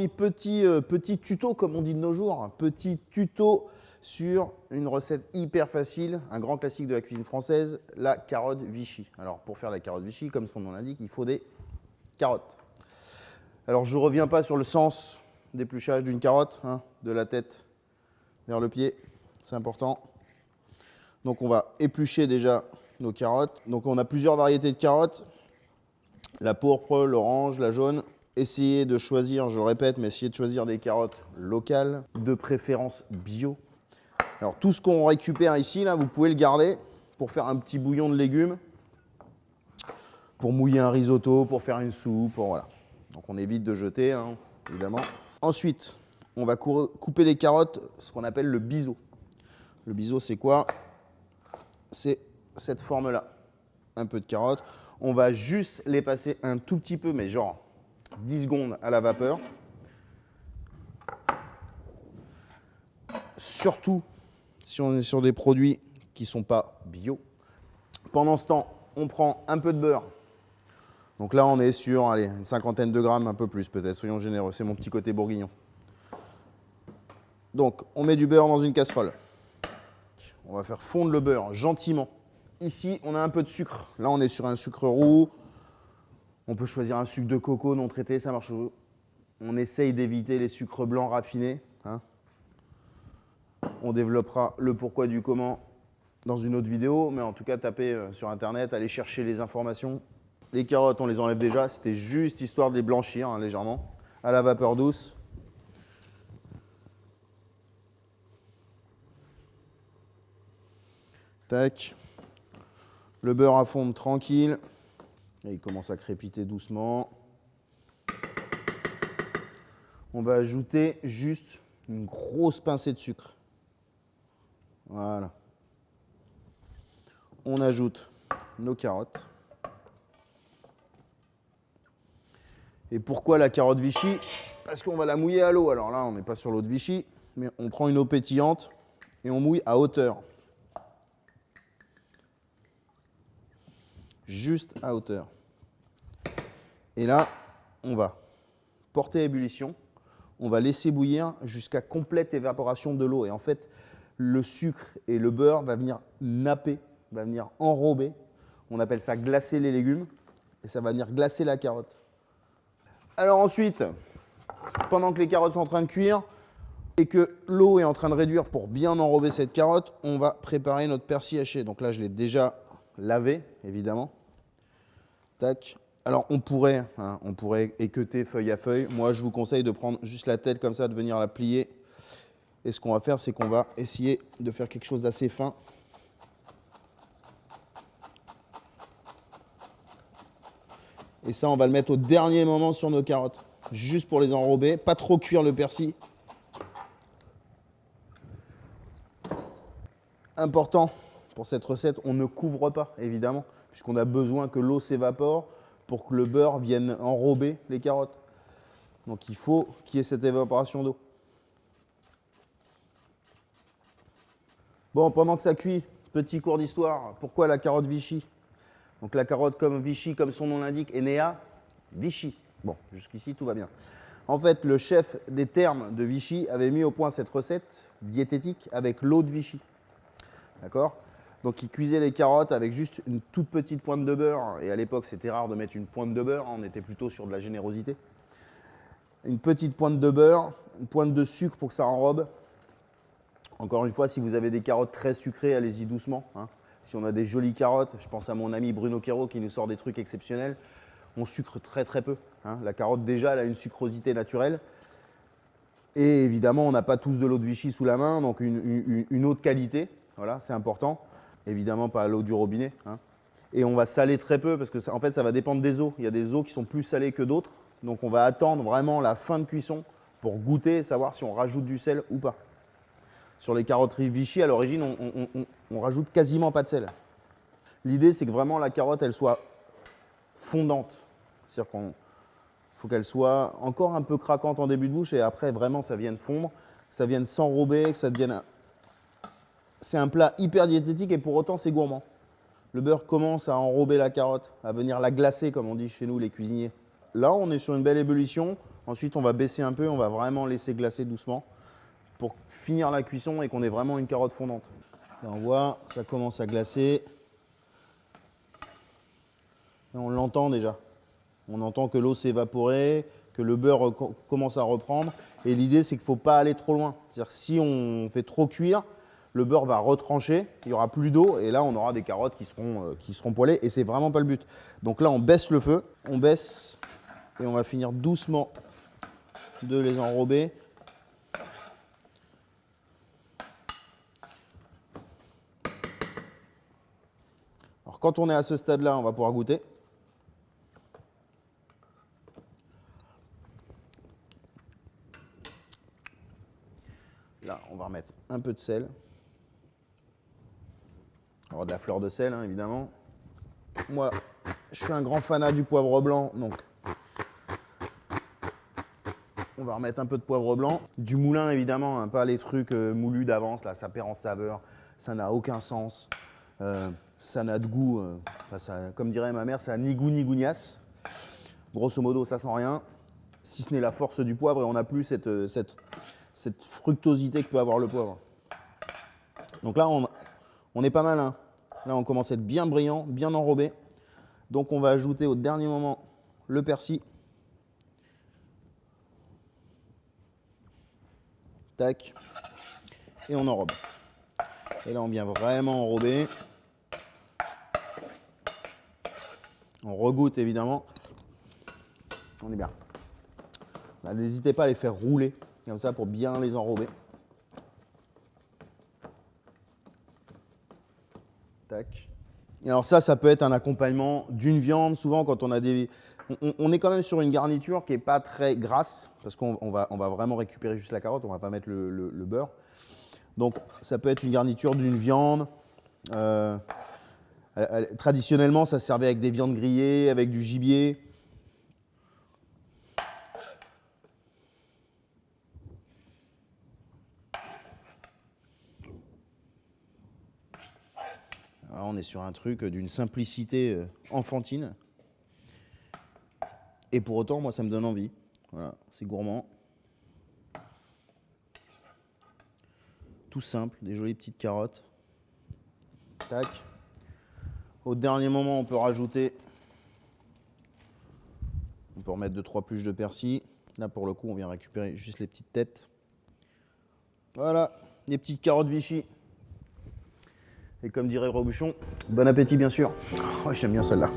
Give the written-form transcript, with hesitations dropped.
aujourd'hui, petit tuto, comme on dit de nos jours, un petit tuto sur une recette hyper facile, un grand classique de la cuisine française, la carotte Vichy. Alors, pour faire la carotte Vichy, comme son nom l'indique, il faut des carottes. Alors, je ne reviens pas sur le sens d'épluchage d'une carotte, hein, de la tête vers le pied, c'est important. Donc, on va éplucher déjà nos carottes. Donc, on a plusieurs variétés de carottes. La pourpre, l'orange, la jaune. Essayez de choisir, je le répète, mais essayez de choisir des carottes locales, de préférence bio. Alors tout ce qu'on récupère ici, là, vous pouvez le garder pour faire un petit bouillon de légumes, pour mouiller un risotto, pour faire une soupe, voilà. Donc on évite de jeter, hein, évidemment. Ensuite, on va couper les carottes, ce qu'on appelle le biseau. Le biseau, c'est quoi? C'est cette forme-là. Un peu de carottes. On va juste les passer un tout petit peu, mais genre 10 secondes à la vapeur. Surtout si on est sur des produits qui ne sont pas bio. Pendant ce temps, on prend un peu de beurre. Donc là, on est sur allez, une cinquantaine de grammes, un peu plus peut-être, soyons généreux, c'est mon petit côté bourguignon. Donc, on met du beurre dans une casserole. On va faire fondre le beurre gentiment. Ici, on a un peu de sucre. Là, on est sur un sucre roux. On peut choisir un sucre de coco non traité, ça marche. On essaye d'éviter les sucres blancs raffinés. Hein. On développera le pourquoi du comment dans une autre vidéo, mais en tout cas, tapez sur Internet, allez chercher les informations. Les carottes, on les enlève déjà. C'était juste histoire de les blanchir hein, légèrement à la vapeur douce. Tac. Le beurre à fondre tranquille. Et il commence à crépiter doucement. On va ajouter juste une grosse pincée de sucre. Voilà. On ajoute nos carottes. Et pourquoi la carotte Vichy? Parce qu'on va la mouiller à l'eau. Alors là, on n'est pas sur l'eau de Vichy, mais on prend une eau pétillante et on mouille à hauteur. Juste à hauteur. Et là, on va porter à ébullition. On va laisser bouillir jusqu'à complète évaporation de l'eau. Et en fait, le sucre et le beurre vont venir napper, va venir enrober. On appelle ça glacer les légumes. Et ça va venir glacer la carotte. Alors ensuite, pendant que les carottes sont en train de cuire et que l'eau est en train de réduire pour bien enrober cette carotte, on va préparer notre persil haché. Donc là, je l'ai déjà lavé, évidemment. Tac. Alors on pourrait équeuter feuille à feuille. Moi, je vous conseille de prendre juste la tête comme ça, de venir la plier. Et ce qu'on va faire, c'est qu'on va essayer de faire quelque chose d'assez fin. Et ça, on va le mettre au dernier moment sur nos carottes, juste pour les enrober, pas trop cuire le persil. Important pour cette recette, on ne couvre pas, évidemment, puisqu'on a besoin que l'eau s'évapore pour que le beurre vienne enrober les carottes. Donc il faut qu'il y ait cette évaporation d'eau. Bon, pendant que ça cuit, petit cours d'histoire, pourquoi la carotte Vichy? Donc la carotte comme Vichy, comme son nom l'indique, est née à Vichy. Bon, jusqu'ici, tout va bien. En fait, le chef des thermes de Vichy avait mis au point cette recette diététique avec l'eau de Vichy. D'accord? Donc il cuisait les carottes avec juste une toute petite pointe de beurre. Et à l'époque, c'était rare de mettre une pointe de beurre. On était plutôt sur de la générosité. Une petite pointe de beurre, une pointe de sucre pour que ça enrobe. Encore une fois, si vous avez des carottes très sucrées, allez-y doucement. Hein. Si on a des jolies carottes, je pense à mon ami Bruno Quero qui nous sort des trucs exceptionnels, on sucre très très peu. Hein. La carotte déjà, elle a une sucrosité naturelle. Et évidemment, on n'a pas tous de l'eau de Vichy sous la main, donc une eau de qualité, voilà, c'est important. Évidemment, pas l'eau du robinet. Hein. Et on va saler très peu parce que ça, en fait, ça va dépendre des eaux. Il y a des eaux qui sont plus salées que d'autres. Donc on va attendre vraiment la fin de cuisson pour goûter et savoir si on rajoute du sel ou pas. Sur les carottes Vichy, à l'origine, on rajoute quasiment pas de sel. L'idée, c'est que vraiment la carotte, elle soit fondante. C'est-à-dire qu'il faut qu'elle soit encore un peu craquante en début de bouche et après, vraiment, ça vienne fondre, ça vienne s'enrober, que ça devienne... C'est un plat hyper diététique et pour autant, c'est gourmand. Le beurre commence à enrober la carotte, à venir la glacer, comme on dit chez nous, les cuisiniers. Là, on est sur une belle ébullition. Ensuite, on va baisser un peu, on va vraiment laisser glacer doucement pour finir la cuisson et qu'on ait vraiment une carotte fondante. Là, on voit, ça commence à glacer. Là, on l'entend déjà. On entend que l'eau s'est évaporée, que le beurre commence à reprendre. Et l'idée, c'est qu'il ne faut pas aller trop loin. C'est-à-dire que si on fait trop cuire, le beurre va retrancher, il n'y aura plus d'eau, et là, on aura des carottes qui seront poêlées, et c'est vraiment pas le but. Donc là, on baisse le feu, on baisse, et on va finir doucement de les enrober. Alors, quand on est à ce stade-là, on va pouvoir goûter. Là, on va remettre un peu de sel. Alors, de la fleur de sel, hein, évidemment. Moi, je suis un grand fanat du poivre blanc, donc on va remettre un peu de poivre blanc. Du moulin, évidemment, hein, pas les trucs moulus d'avance, là, ça perd en saveur, ça n'a aucun sens, ça n'a de goût, comme dirait ma mère, ça n'a ni goût ni gougnasse. Grosso modo, ça sent rien, si ce n'est la force du poivre, et on n'a plus cette fructosité que peut avoir le poivre. Donc là, on est pas mal, hein. Là, on commence à être bien brillant, bien enrobé. Donc, on va ajouter au dernier moment le persil. Tac. Et on enrobe. Et là, on vient vraiment enrober. On regoute, évidemment. On est bien. Là, n'hésitez pas à les faire rouler, comme ça, pour bien les enrober. Tac. Et alors ça peut être un accompagnement d'une viande. Souvent, quand on a des... On est quand même sur une garniture qui n'est pas très grasse, parce qu'on va vraiment récupérer juste la carotte, on ne va pas mettre le beurre. Donc, ça peut être une garniture d'une viande. Traditionnellement, ça servait avec des viandes grillées, avec du gibier. Alors, on est sur un truc d'une simplicité enfantine. Et pour autant, moi, ça me donne envie. Voilà, c'est gourmand. Tout simple, des jolies petites carottes. Tac. Au dernier moment, on peut rajouter... On peut remettre 2-3 pluches de persil. Là, pour le coup, on vient récupérer juste les petites têtes. Voilà, les petites carottes Vichy. Et comme dirait Robuchon, bon appétit, bien sûr. Oh, j'aime bien celle-là.